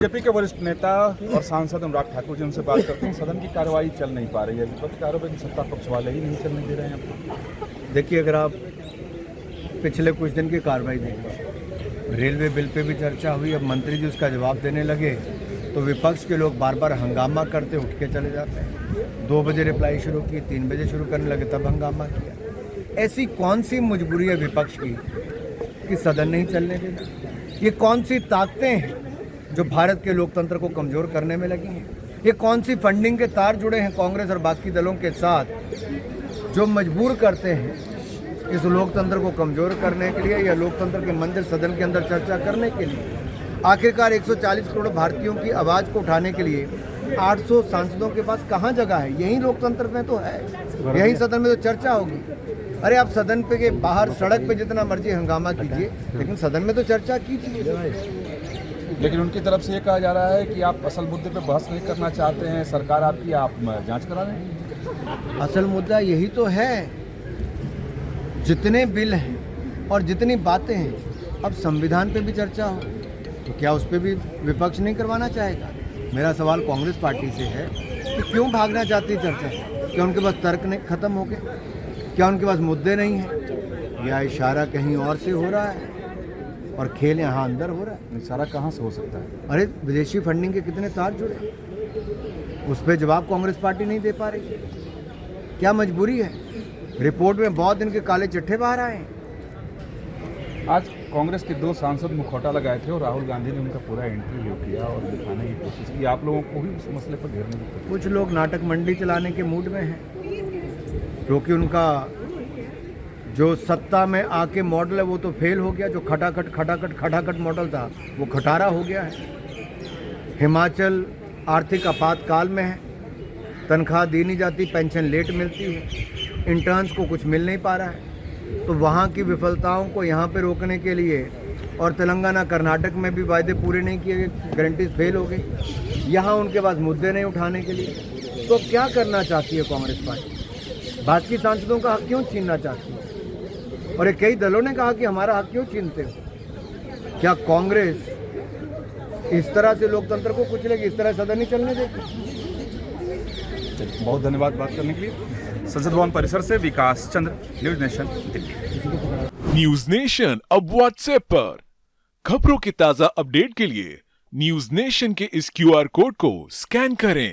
BJP के वरिष्ठ नेता और सांसद अनुराग ठाकुर जी उनसे बात करते हैं। सदन की कार्रवाई चल नहीं पा रही है, विपक्ष के आरोप है कि सत्ता पक्ष वाले ही नहीं चलने दे रहे हैं आपको। देखिए, अगर आप पिछले कुछ दिन की कार्रवाई देखें, रेलवे बिल पे भी चर्चा हुई। अब मंत्री जी उसका जवाब देने लगे तो विपक्ष के लोग बार बार हंगामा करते उठ के चले जाते हैं। 2 बजे रिप्लाई शुरू की, 3 बजे शुरू करने लगे तब हंगामा किया। ऐसी कौन सी मजबूरी है विपक्ष की कि सदन नहीं चलने देना? ये कौन सी ताकतें हैं जो भारत के लोकतंत्र को कमज़ोर करने में लगी हैं? ये कौन सी फंडिंग के तार जुड़े हैं कांग्रेस और बाकी दलों के साथ जो मजबूर करते हैं इस लोकतंत्र को कमज़ोर करने के लिए या लोकतंत्र के मंदिर सदन के अंदर चर्चा करने के लिए? आखिरकार 140 करोड़ भारतीयों की आवाज़ को उठाने के लिए 800 सांसदों के पास कहाँ जगह है? यही लोकतंत्र में तो है, यही सदन में तो चर्चा होगी। अरे आप सदन पे के बाहर सड़क पे जितना मर्जी हंगामा कीजिए, लेकिन सदन में तो चर्चा कीजिए। लेकिन उनकी तरफ से ये कहा जा रहा है कि आप असल मुद्दे पे बहस नहीं करना चाहते हैं, सरकार आपकी, आप जांच करा रहे हैं। असल मुद्दा यही तो है। जितने बिल हैं और जितनी बातें हैं, अब संविधान पे भी चर्चा हो तो क्या उस पर भी विपक्ष नहीं करवाना चाहेगा? मेरा सवाल कांग्रेस पार्टी से है कि क्यों भागना चाहती है चर्चा से? क्या उनके पास तर्क नहीं खत्म हो गए? क्या उनके पास मुद्दे नहीं हैं? या इशारा कहीं और से हो रहा है और खेल यहाँ अंदर हो रहा है? इशारा कहाँ से हो सकता है? अरे विदेशी फंडिंग के कितने तार जुड़े, उस पर जवाब कांग्रेस पार्टी नहीं दे पा रही है। क्या मजबूरी है? रिपोर्ट में बहुत दिन के काले चिट्ठे बाहर आए हैं। आज कांग्रेस के 2 सांसद मुखौटा लगाए थे और राहुल गांधी ने उनका पूरा इंटरव्यू किया और दिखाने की कोशिश की। आप लोगों को भी उस मसले पर घेरने की कोशिश? कुछ लोग नाटक मंडी चलाने के मूड में हैं, क्योंकि उनका जो सत्ता में आके मॉडल है वो तो फेल हो गया। जो खटाखट मॉडल था वो खटारा हो गया है। हिमाचल आर्थिक आपातकाल में है, तनख्वाह दी नहीं जाती, पेंशन लेट मिलती है, इंटर्न्स को कुछ मिल नहीं पा रहा है। तो वहाँ की विफलताओं को यहाँ पे रोकने के लिए, और तेलंगाना कर्नाटक में भी वायदे पूरे नहीं किए गए, गारंटीज फेल हो गई। यहाँ उनके पास मुद्दे नहीं उठाने के लिए, तो क्या करना चाहती है कांग्रेस पार्टी? बाकी सांसदों का हक क्यों छीनना चाहती है? और कई दलों ने कहा कि हमारा हक क्यों छीनते हो? क्या कांग्रेस इस तरह से लोकतंत्र को कुचलेगी? इस तरह सदन नहीं चलने देगी। बहुत धन्यवाद बात करने के लिए। संसद भवन परिसर से Vikas Chandra, News Nation Delhi. News Nation अब व्हाट्सएप पर खबरों के ताजा अपडेट के लिए न्यूज नेशन के इस QR कोड को स्कैन करें।